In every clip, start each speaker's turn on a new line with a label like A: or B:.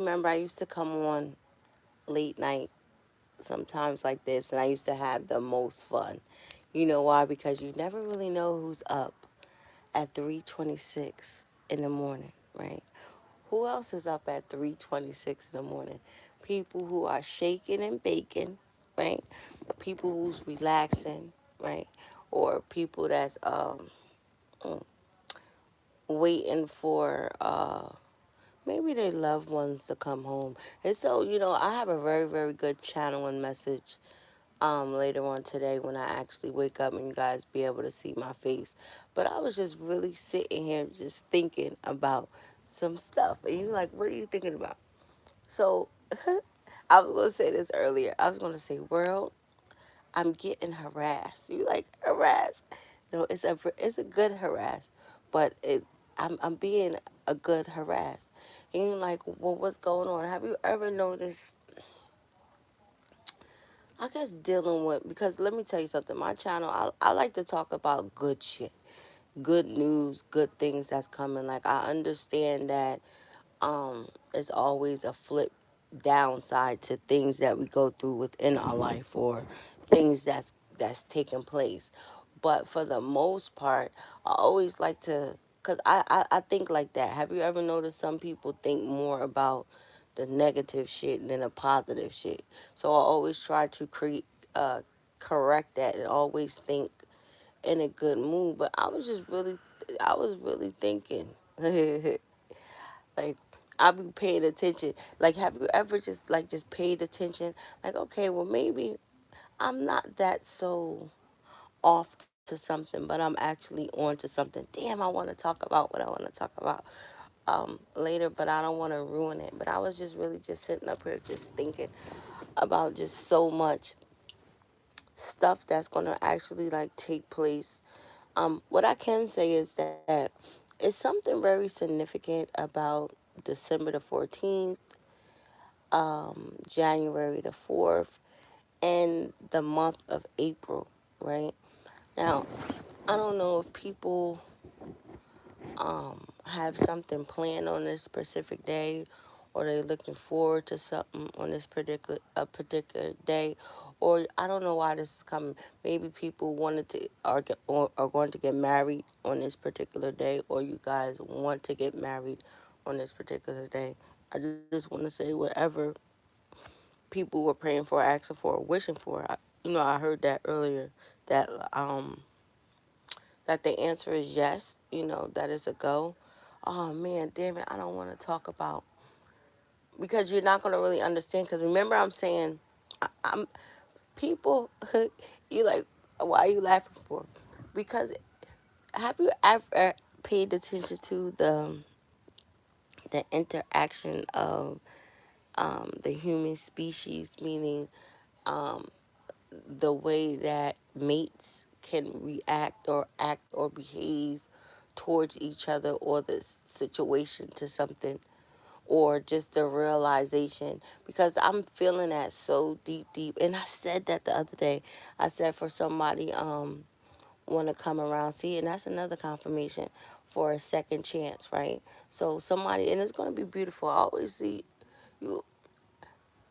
A: remember I used to come on late night sometimes like this, and I used to have the most fun. You know why? Because you never really know who's up at 3:26 in the morning, right? Who else is up at 3:26 in the morning? People who are shaking and baking, right? People who's relaxing, right? Or people that's mm, waiting for maybe their loved ones to come home. And so, I have a very, very good channel and message later on today when I actually wake up and you guys be able to see my face. But I was just really sitting here just thinking about some stuff. And you're like, what are you thinking about? So I was gonna say this earlier. I was gonna say, world, I'm getting harassed. You like harassed? No, it's a good harass, but I'm being a good harass. And you're like, well, what's going on? Have you ever noticed? I guess dealing with, because let me tell you something. My channel, I like to talk about good shit, good news, good things that's coming. Like I understand that it's always a flip downside to things that we go through within our life or things that's taking place. But for the most part, I always like to, because I think like that. Have you ever noticed some people think more about the negative shit than the positive shit? So I always try to uh, correct that and always think in a good mood. But I was really thinking. Like I'll be paying attention. Like have you ever just paid attention? Like okay, well maybe I'm not that so off to something, but I'm actually on to something. Damn, I want to talk about what I want to talk about later, but I don't want to ruin it. But I was just really just sitting up here just thinking about just so much stuff that's going to actually like take place. What I can say is that it's something very significant about December the 14th, January the 4th, and the month of April, right? Now, I don't know if people have something planned on this specific day or they're looking forward to something on this particular day, or I don't know why this is coming. Maybe people wanted to or are going to get married on this particular day, or you guys want to get married on this particular day. I just want to say whatever people were praying for, asking for, wishing for. I heard that earlier that that the answer is yes. That is a go. Oh man, damn it! I don't want to talk about because you're not gonna really understand. Because remember, I'm saying, I'm people. You like, why are you laughing for? Because have you ever paid attention to the interaction of the human species, meaning the way that mates can react or act or behave towards each other or the situation to something or just the realization, because I'm feeling that so deep, and I said that the other day. I said for somebody want to come around, see, and that's another confirmation for a second chance, right? So somebody, and it's going to be beautiful. I always see you.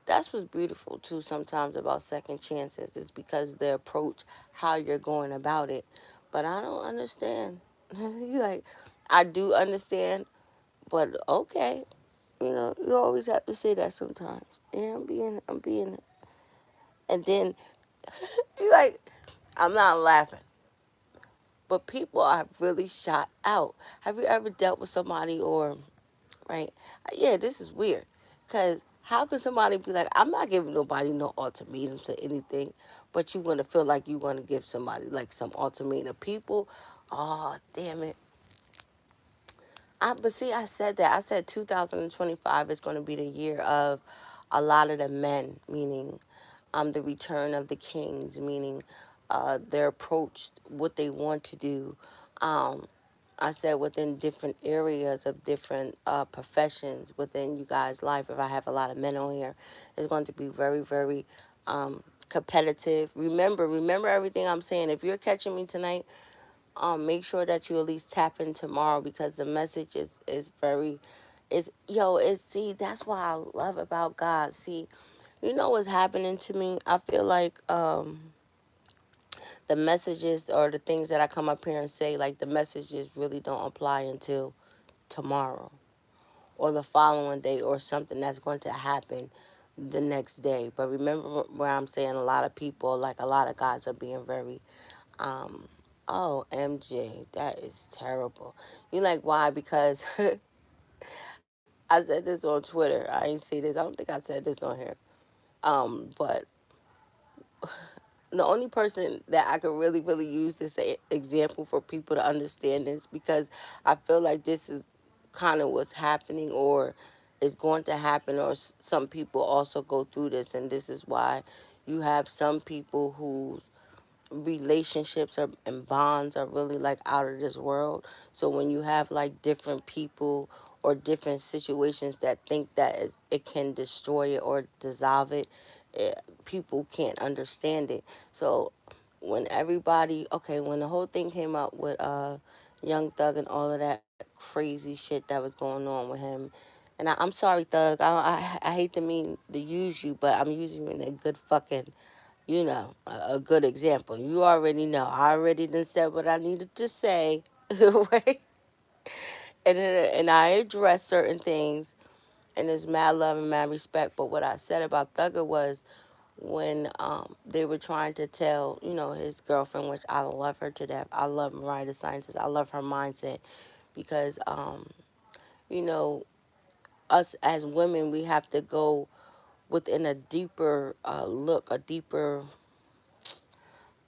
A: That's what's beautiful too sometimes about second chances, is because the approach, how you're going about it. But I don't understand. You like, I do understand, but okay. You always have to say that sometimes. Yeah, I'm being, and then you like, I'm not laughing, but people are really shot out. Have you ever dealt with somebody or, right? Yeah, this is weird, cause how could somebody be like, I'm not giving nobody no ultimatum to anything, but you want to feel like you want to give somebody like some ultimatum? People, oh damn it. But see, I said that. I said 2025 is going to be the year of a lot of the men, meaning the return of the kings, meaning their approach, what they want to do. Um, I said within different areas of different professions within you guys' life. If I have a lot of men on here, it's going to be very, very competitive. Remember everything I'm saying. If you're catching me tonight, make sure that you at least tap in tomorrow, because the message is very It's yo, it's see, that's why I love about God. See, you know what's happening to me? I feel like the messages or the things that I come up here and say, like the messages really don't apply until tomorrow or the following day or something that's going to happen the next day. But remember where I'm saying a lot of people, like a lot of guys are being very, um, oh, MJ, that is terrible. You like, why? Because I said this on Twitter. I ain't see this. I don't think I said this on here. But the only person that I could really, really use this example for people to understand this, because I feel like this is kind of what's happening or is going to happen, or some people also go through this, and this is why you have some people who relationships are, and bonds are really like out of this world. So when you have like different people or different situations that think that it can destroy it or dissolve it, people can't understand it. So when everybody, okay, when the whole thing came up with Young Thug and all of that crazy shit that was going on with him, and I'm sorry, Thug, I hate to mean to use you, but I'm using you in a good fucking, a good example. You already know. I already done said what I needed to say, right? And I addressed certain things, and there's mad love and mad respect. But what I said about Thugger was when they were trying to tell, his girlfriend, which I love her to death. I love Mariah the Scientist. I love her mindset because, you know, us as women, we have to go within a deeper look, a deeper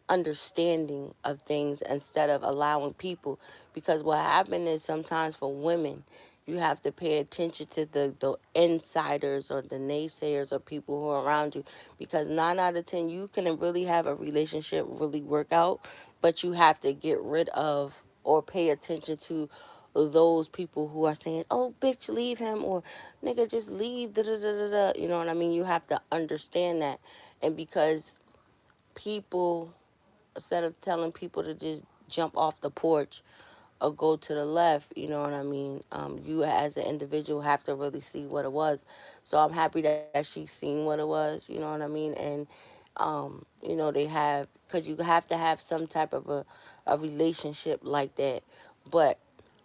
A: understanding of things instead of allowing people, because what happened is sometimes for women you have to pay attention to the insiders or the naysayers or people who are around you, because 9 out of 10 you can really have a relationship really work out, but you have to get rid of or pay attention to those people who are saying, oh bitch, leave him, or nigga, just leave, da da da da da. You know what I mean? You have to understand that. And because people, instead of telling people to just jump off the porch or go to the left, you know what I mean? You as an individual have to really see what it was. So I'm happy that she's seen what it was, you know what I mean? And, they have, because you have to have some type of a relationship like that. But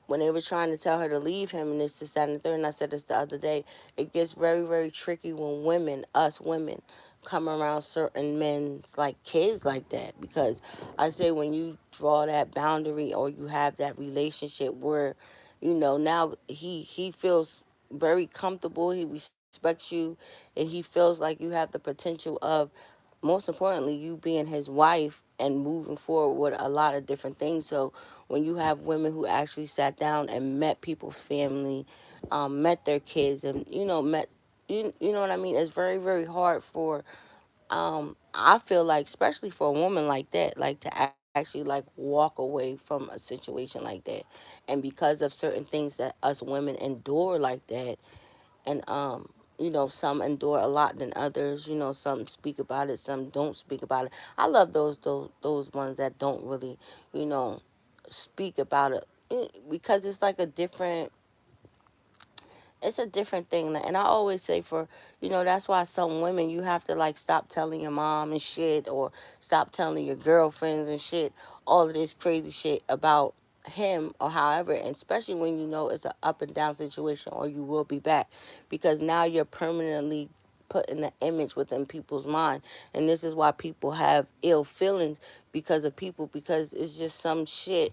A: when they were trying to tell her to leave him and this, that, and the third, and I said this the other day, it gets very, very tricky when us women, come around certain men's like kids like that. Because I say when you draw that boundary or you have that relationship where, now he feels very comfortable, he respects you, and he feels like you have the potential of, most importantly, you being his wife and moving forward with a lot of different things. So when you have women who actually sat down and met people's family, met their kids, and met, you know what I mean, it's very, very hard for, I feel like, especially for a woman like that, like to actually like walk away from a situation like that. And because of certain things that us women endure like that, and some endure a lot than others. Some speak about it, some don't speak about it. I love those ones that don't really, you know speak about it, because it's a different thing. And I always say, for, that's why some women, you have to like stop telling your mom and shit, or stop telling your girlfriends and shit, all of this crazy shit about him, or however, and especially when you know it's an up and down situation, or you will be back, because now you're permanently putting the image within people's mind. And this is why people have ill feelings because of people, because it's just some shit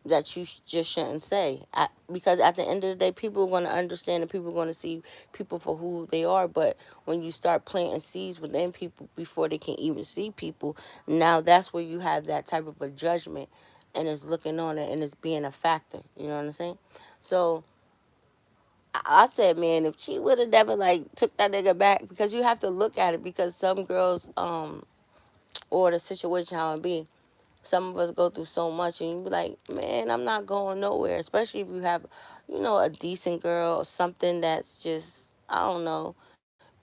A: that you just shouldn't say. Because at the end of the day, people are going to understand, and people are going to see people for who they are. But when you start planting seeds within people before they can even see people, now that's where you have that type of a judgment, and it's looking on it, and it's being a factor. You know what I'm saying? So I said, man, if she would have never like took that nigga back, because you have to look at it, because some girls, or the situation how it be, some of us go through so much, and you be like, man, I'm not going nowhere. Especially if you have, a decent girl or something that's just, I don't know,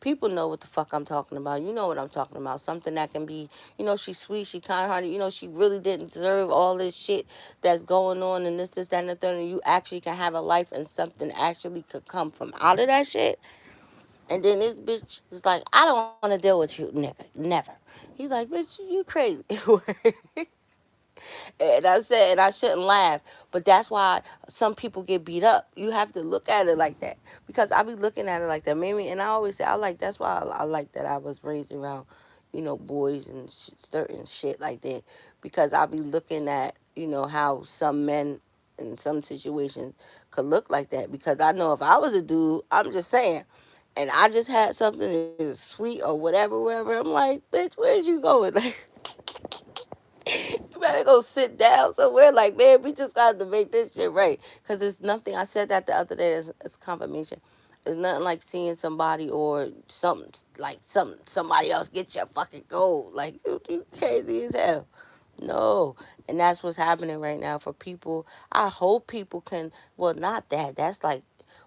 A: People know what the fuck I'm talking about. You know what I'm talking about. Something that can be, she's sweet, she kind hearted, she really didn't deserve all this shit that's going on and this, that, and the third. And you actually can have a life and something actually could come from out of that shit. And then this bitch is like, I don't want to deal with you, nigga. Never. He's like, bitch, you crazy. And I said, and I shouldn't laugh, but that's why some people get beat up. You have to look at it like that, because I be looking at it like that. Maybe, and I always say I like. That's why I like that I was raised around, boys and certain shit like that, because I be looking at how some men in some situations could look like that. Because I know if I was a dude, I'm just saying, and I just had something that is sweet or whatever, wherever. I'm like, bitch, where's you going? Like, you better go sit down somewhere. Like, man, we just got to make this shit right. Because it's nothing. I said that the other day as confirmation. It's nothing like seeing somebody or something like somebody else get your fucking gold. Like, you crazy as hell. No. And that's what's happening right now for people. I hope people can, well, not that. That's like,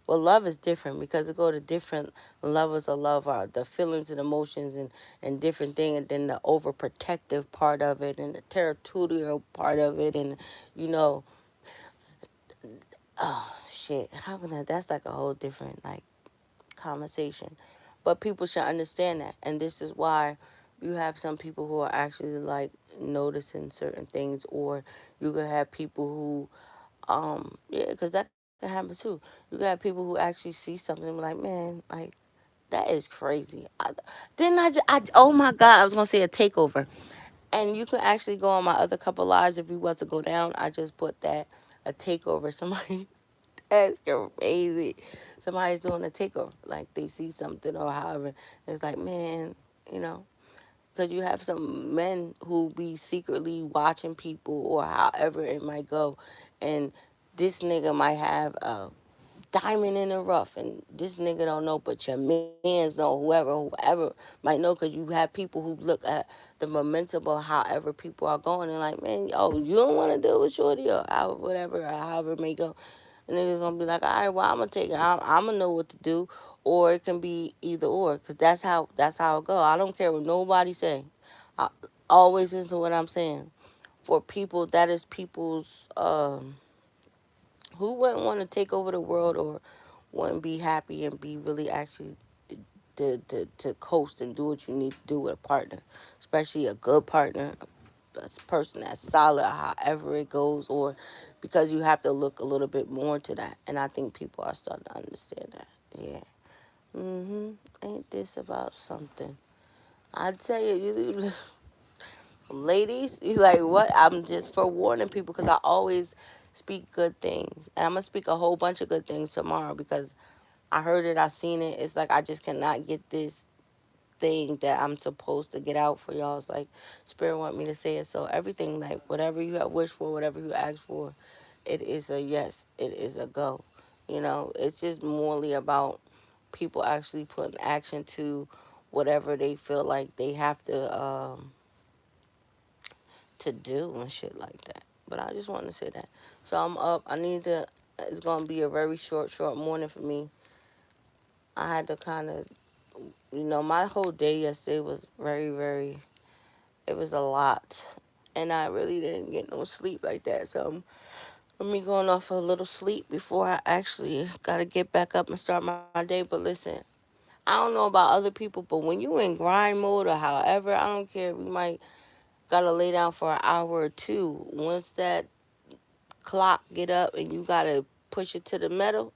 A: well, love is different because it go to different levels of love, are the feelings and emotions and different things, and then the overprotective part of it and the territorial part of it, and you know, oh shit, how can I? That's like a whole different like conversation. But people should understand that, and this is why you have some people who are actually like noticing certain things, or you could have people who yeah, because that can happen too. You got people who actually see something and be like, man, like that is crazy. Then oh my god, I was gonna say a takeover, and you can actually go on my other couple lives if you want to go down. I just put that a takeover. Somebody that's crazy. Somebody's doing a takeover, like they see something or however. It's like, man, you know, because you have some men who be secretly watching people or however it might go, and this nigga might have a diamond in the rough, and this nigga don't know, but your mans know, whoever might know, because you have people who look at the momentum of however people are going and like, man, yo, you don't want to deal with shorty or however, whatever, or however it may go. And niggas gonna be like, all right, well, I'm gonna take it. I'm gonna know what to do, or it can be either or, because that's how it go. I don't care what nobody say. I always listen to what I'm saying. For people, that is people's. Who wouldn't want to take over the world or wouldn't be happy and be really actually to coast and do what you need to do with a partner, especially a good partner, a person that's solid, however it goes, or because you have to look a little bit more to that. And I think people are starting to understand that. Yeah. Ain't this about something? I tell you, ladies, you like what? I'm just forewarning people because I always speak good things, and I'm gonna speak a whole bunch of good things tomorrow because I heard it, I seen it. It's like I just cannot get this thing that I'm supposed to get out for y'all. It's like Spirit want me to say it. So everything, like whatever you have wished for, whatever you ask for, it is a yes. It is a go. It's just morely about people actually putting action to whatever they feel like they have to do and shit like that. But I just wanted to say that. So I'm up. I need to. It's gonna be a very short morning for me. I had to kind of, my whole day yesterday was very, very. It was a lot, and I really didn't get no sleep like that. So I'm me going off a little sleep before I actually gotta get back up and start my day. But listen, I don't know about other people, but when you in grind mode or however, I don't care. We might gotta lay down for an hour or two. Once that clock get up and you gotta push it to the metal,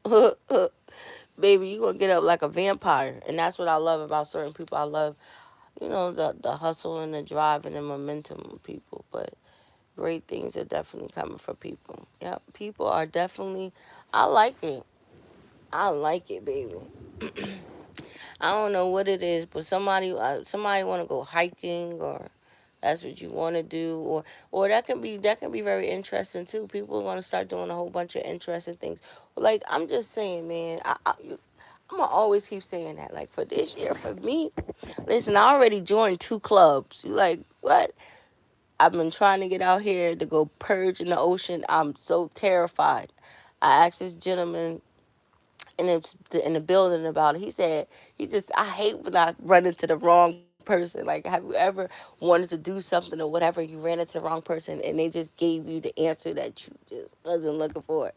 A: baby, you gonna get up like a vampire. And that's what I love about certain people. I love, the hustle and the drive and the momentum of people. But great things are definitely coming for people. Yeah, people are definitely. I like it. I like it, baby. I don't know what it is, but somebody want to go hiking, or that's what you want to do, or that can be very interesting too. People are going to start doing a whole bunch of interesting things. Like I'm just saying, man, I'm gonna always keep saying that. Like for this year, for me, listen, I already joined 2 clubs. You like what? I've been trying to get out here to go purge in the ocean. I'm so terrified. I asked this gentleman in the building about it. He said he just I hate when I run into the wrong person. Like, have you ever wanted to do something or whatever, you ran into the wrong person and they just gave you the answer that you just wasn't looking for?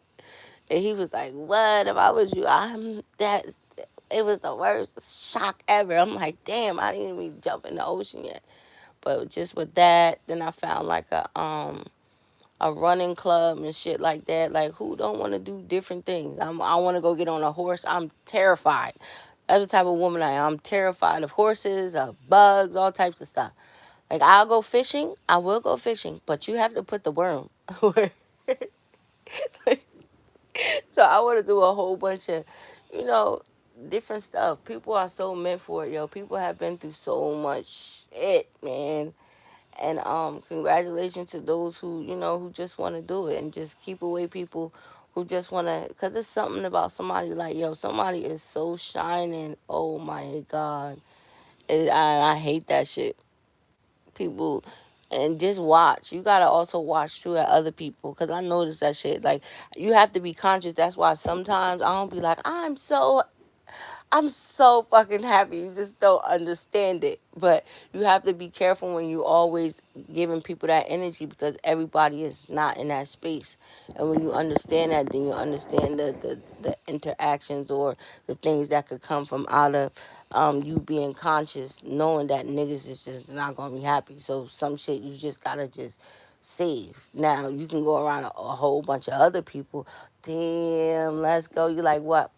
A: And he was like, "What? If I was you, I'm that." It was the worst shock ever. I'm like, "Damn, I didn't even jump in the ocean yet." But just with that, then I found like a running club and shit like that. Like, who don't want to do different things? I want to go get on a horse. I'm terrified. That's the type of woman I am. I'm terrified of horses, of bugs, all types of stuff. Like, I'll go fishing. I will go fishing, but you have to put the worm. So I want to do a whole bunch of, you know, different stuff. People are so meant for it, yo. People have been through so much shit, man. And congratulations to those who, who just want to do it and just keep away people who just want to, because it's something about somebody like, yo, somebody is so shining. Oh my God. I hate that shit. People, and just watch. You got to also watch too at other people, because I noticed that shit. Like, you have to be conscious. That's why sometimes I don't be like, I'm so fucking happy. You just don't understand it. But you have to be careful when you always giving people that energy, because everybody is not in that space. And when you understand that, then you understand the interactions or the things that could come from out of you being conscious, knowing that niggas is just not going to be happy. So some shit you just got to just save. Now, you can go around a whole bunch of other people. Damn, let's go. You like what?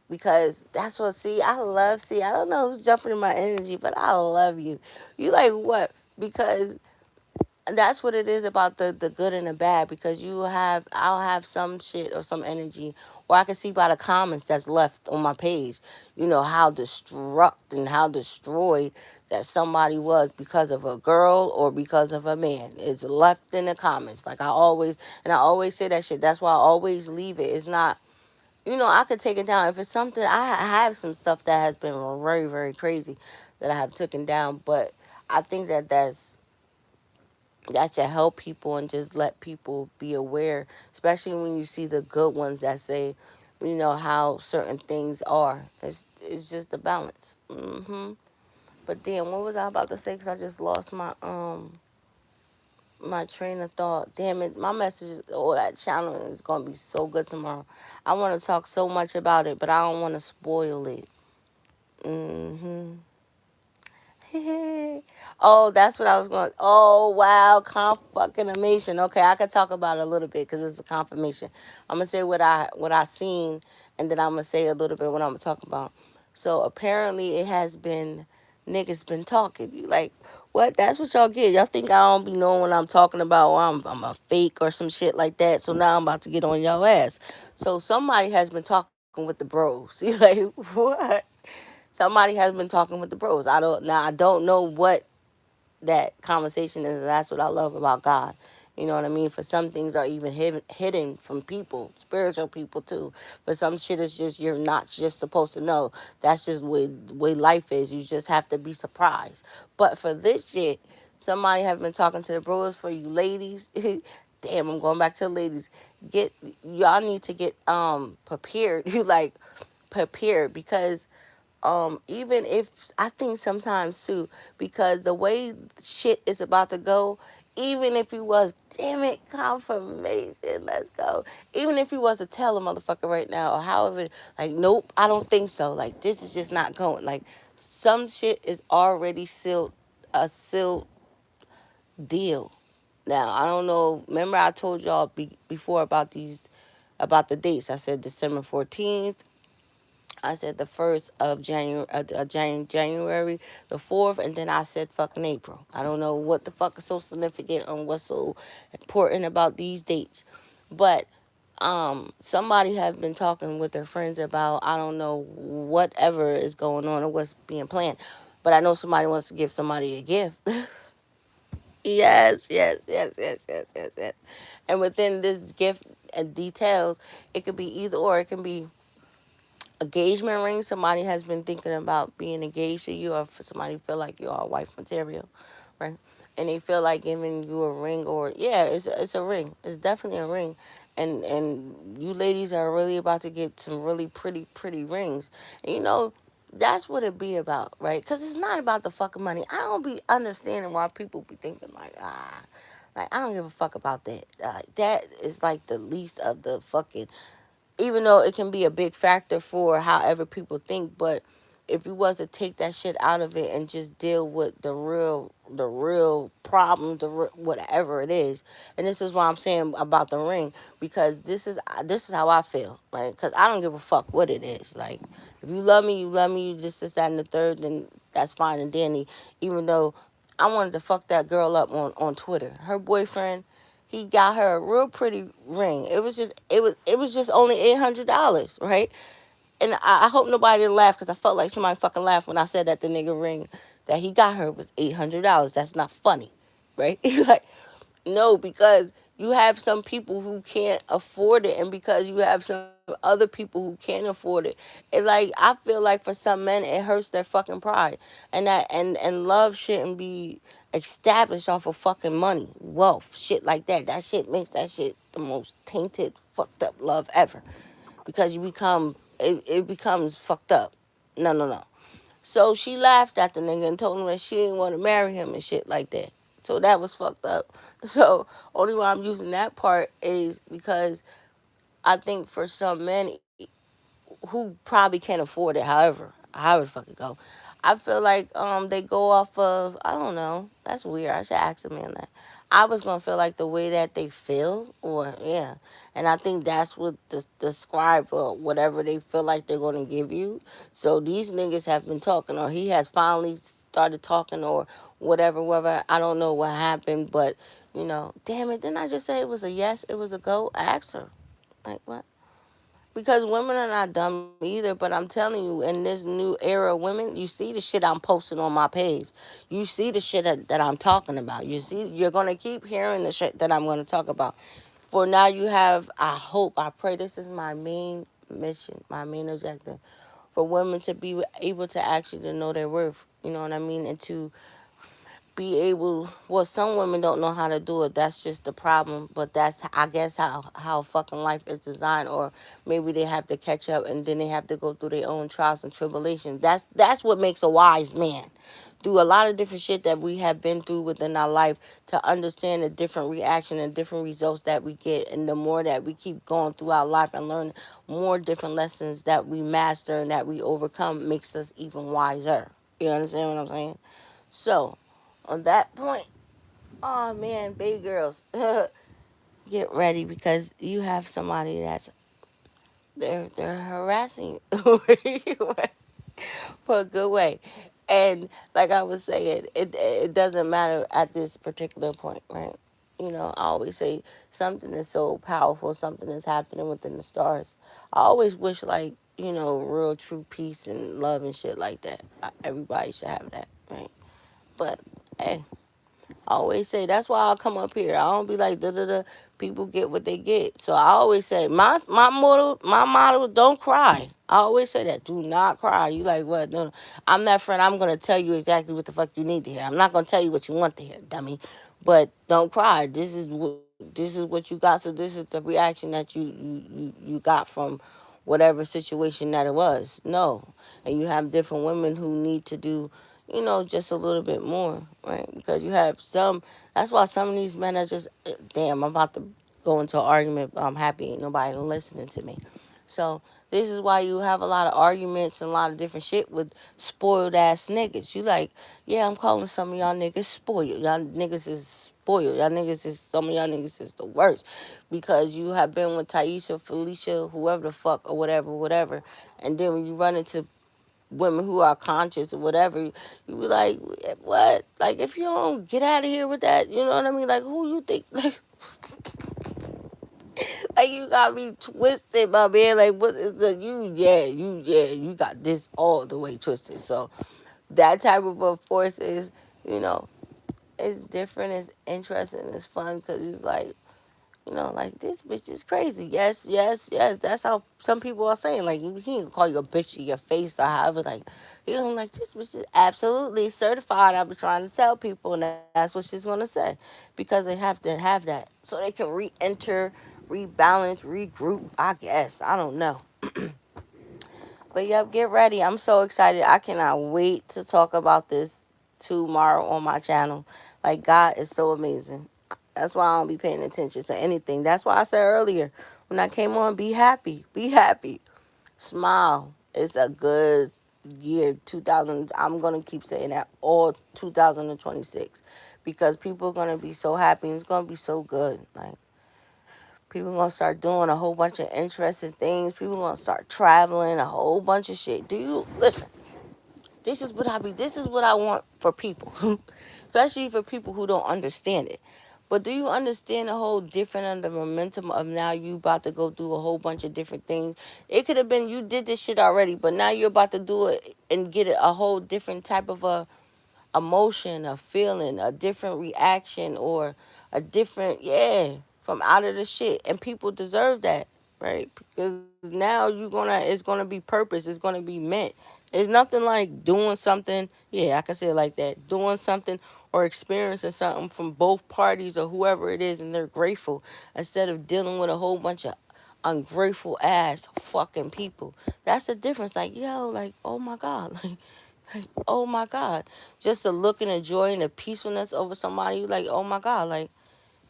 A: Because that's what, see, I don't know who's jumping in my energy, but I love you. You like what? Because that's what it is about the good and the bad, because I'll have some shit or some energy, or I can see by the comments that's left on my page, how destruct and how destroyed that somebody was because of a girl or because of a man. It's left in the comments. Like, I always say that shit. That's why I always leave it. It's not, I could take it down. If it's something, I have some stuff that has been very, very crazy that I have taken down. But I think that should help people and just let people be aware, especially when you see the good ones that say, how certain things are. It's just the balance. But damn, what was I about to say? Because I just lost my train of thought. Damn it, my message, oh, that channel is gonna be so good tomorrow. I want to talk so much about it, but I don't want to spoil it. hmm Oh, that's what I was going. Oh wow, confirmation. Okay, I could talk about it a little bit because it's a confirmation. I'm gonna say what I seen, and then I'm gonna say a little bit what I'm gonna talk about. So apparently, it has been niggas been talking. You like what? That's what y'all get. Y'all think I don't be knowing what I'm talking about, or I'm a fake or some shit like that. So now I'm about to get on y'all ass. So somebody has been talking with the bros. You like what? Somebody has been talking with the bros. I don't know what that conversation is. That's what I love about God. You know what I mean? For some things are even hidden from people, spiritual people too. But some shit is just you're not just supposed to know. That's just way life is. You just have to be surprised. But for this shit, somebody have been talking to the bros. For you ladies, damn, I'm going back to the ladies. Get y'all need to get prepared. You like prepared, because even if I think sometimes too, because the way shit is about to go, even if he was, damn it, confirmation, let's go. Even if he was to tell a motherfucker right now, or however, like, nope, I don't think so. Like, this is just not going. Like, some shit is already sealed, a sealed deal. Now, I don't know. Remember, I told y'all before about about the dates. I said December 14th. I said the 1st of January, January the 4th, and then I said fucking April. I don't know what the fuck is so significant and what's so important about these dates. But somebody have been talking with their friends about, I don't know, whatever is going on or what's being planned. But I know somebody wants to give somebody a gift. Yes, yes, yes, yes, yes, yes, yes. And within this gift and details, it could be either or. It can be engagement ring. Somebody has been thinking about being engaged to you, or for somebody feel like you are wife material, right? and they feel like giving you a ring, or yeah, it's a ring. It's definitely a ring, and you ladies are really about to get some really pretty rings. And that's what it be about, right? Because it's not about the fucking money. I don't be understanding why people be thinking like, like I don't give a fuck about that. That is like the least of the fucking, even though it can be a big factor for however people think. But if you was to take that shit out of it and just deal with the real problem, whatever it is. And this is why I'm saying about the ring, because this is how I feel, right? Because I don't give a fuck what it is. Like, if you love me, you love me, you this that and the third, then that's fine and dandy. Even though I wanted to fuck that girl up on Twitter, her boyfriend, he got her a real pretty ring. It was just only $800, right? And I hope nobody didn't laugh, because I felt like somebody fucking laughed when I said that the nigga ring that he got her was $800. That's not funny, right? Like, no, because you have some people who can't afford it, and because you have some other people who can afford it. It, like, I feel like for some men it hurts their fucking pride, and love shouldn't be established off of fucking money, wealth, shit like that. That shit makes that shit the most tainted, fucked up love ever, because it becomes fucked up. No, no, no. So she laughed at the nigga and told him that she didn't want to marry him and shit like that. So that was fucked up. So only why I'm using that part is because I think for some men who probably can't afford it, however the fuck it go, I feel like they go off of, I don't know. That's weird. I should ask a man that. I was gonna feel like the way that they feel, or yeah, and I think that's what describe whatever they feel like they're gonna give you. So these niggas have been talking, or he has finally started talking, or whatever. Whether I don't know what happened, but damn it, didn't I just say it was a yes? It was a go. Ask her, like what? Because women are not dumb either, but I'm telling you, in this new era of women, you see the shit I'm posting on my page. You see the shit that I'm talking about. You're going to keep hearing the shit that I'm going to talk about. For now, you have, I pray this is my main mission, my main objective, for women to be able to actually to know their worth. You know what I mean? And to be able, well, some women don't know how to do it. That's just the problem. But that's, I guess, how fucking life is designed. Or maybe they have to catch up, and then they have to go through their own trials and tribulations. That's what makes a wise man, through a lot of different shit that we have been through within our life, to understand the different reaction and different results that we get. And the more that we keep going through our life and learn more different lessons that we master and that we overcome, makes us even wiser. You understand what I'm saying? So on that point, oh man, baby girls, get ready, because you have somebody that's, they're harassing you for a good way. And like I was saying, it doesn't matter at this particular point, right? I always say something is so powerful, something is happening within the stars. I always wish, like, real true peace and love and shit like that. Everybody should have that, right? But hey, I always say that's why I'll come up here. I don't be like da da da. People get what they get. So I always say my motto, don't cry. I always say that. Do not cry. You like what? No, no. I'm that friend. I'm gonna tell you exactly what the fuck you need to hear. I'm not gonna tell you what you want to hear, dummy. But don't cry. This is what you got. So this is the reaction that you got from whatever situation that it was. No, and you have different women who need to do, just a little bit more, right? Because you have some, that's why some of these men are just, damn, I'm about to go into an argument, but I'm happy ain't nobody listening to me. So this is why you have a lot of arguments and a lot of different shit with spoiled ass niggas. You like, yeah, I'm calling some of y'all niggas spoiled. Y'all niggas is spoiled. Some of y'all niggas is the worst. Because you have been with Taisha, Felicia, whoever the fuck, or whatever. And then when you run into women who are conscious or whatever, you be like, what? Like, if you don't get out of here with that, you know what I mean? Like, who you think? Like you got me twisted, my man. Like, what is the you got this all the way twisted. So that type of a force is, you know, it's different, it's interesting, it's fun, because it's like, Like this bitch is crazy. Yes, yes, yes. That's how some people are saying. Like he ain't call you a bitch to your face or however. Like like this bitch is absolutely certified. I've been trying to tell people, and that's what she's gonna say, because they have to have that so they can re-enter, rebalance, regroup. I guess I don't know. But yep, get ready. I'm so excited. I cannot wait to talk about this tomorrow on my channel. Like, God is so amazing. That's why I don't be paying attention to anything. That's why I said earlier when I came on, be happy. Be happy. Smile. It's a good year, 2000. I'm going to keep saying that all 2026, because people are going to be so happy. It's going to be so good. Like, people gonna start doing a whole bunch of interesting things. People gonna start traveling, a whole bunch of shit. Do you listen? This is what I want for people, especially for people who don't understand it. But do you understand the whole different under momentum of now you about to go through a whole bunch of different things? It could have been you did this shit already, but now you're about to do it and get it a whole different type of a emotion, a feeling, a different reaction, or a different, yeah, from out of the shit. And people deserve that, right? Because now it's gonna be purpose, it's gonna be meant. It's nothing like doing something, yeah, I can say it like that, doing something or experiencing something from both parties or whoever it is, and they're grateful, instead of dealing with a whole bunch of ungrateful ass fucking people. That's the difference. Like, yo, like, oh my God, like, oh my God. Just the look and the joy and the peacefulness over somebody, you like, oh my God, like,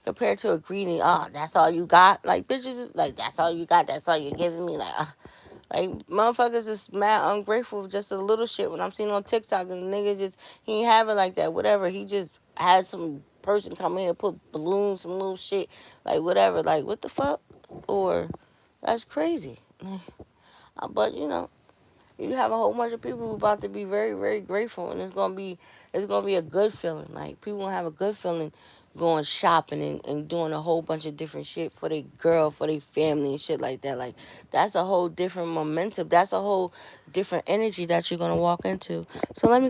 A: compared to a greeting, oh, that's all you got? Like, bitches is like, that's all you got, that's all you're giving me? Like, motherfuckers is mad ungrateful for just a little shit. When I'm seeing on TikTok, and the nigga just, he ain't have it like that, whatever. He just had some person come in and put balloons, some little shit, like, whatever. Like, what the fuck? Or, that's crazy. But, you have a whole bunch of people who about to be very, very grateful, and it's gonna be a good feeling. Like, people gonna have a good feeling going shopping and doing a whole bunch of different shit for their girl, for their family and shit like that. Like, that's a whole different momentum. That's a whole different energy that you're gonna walk into. So let me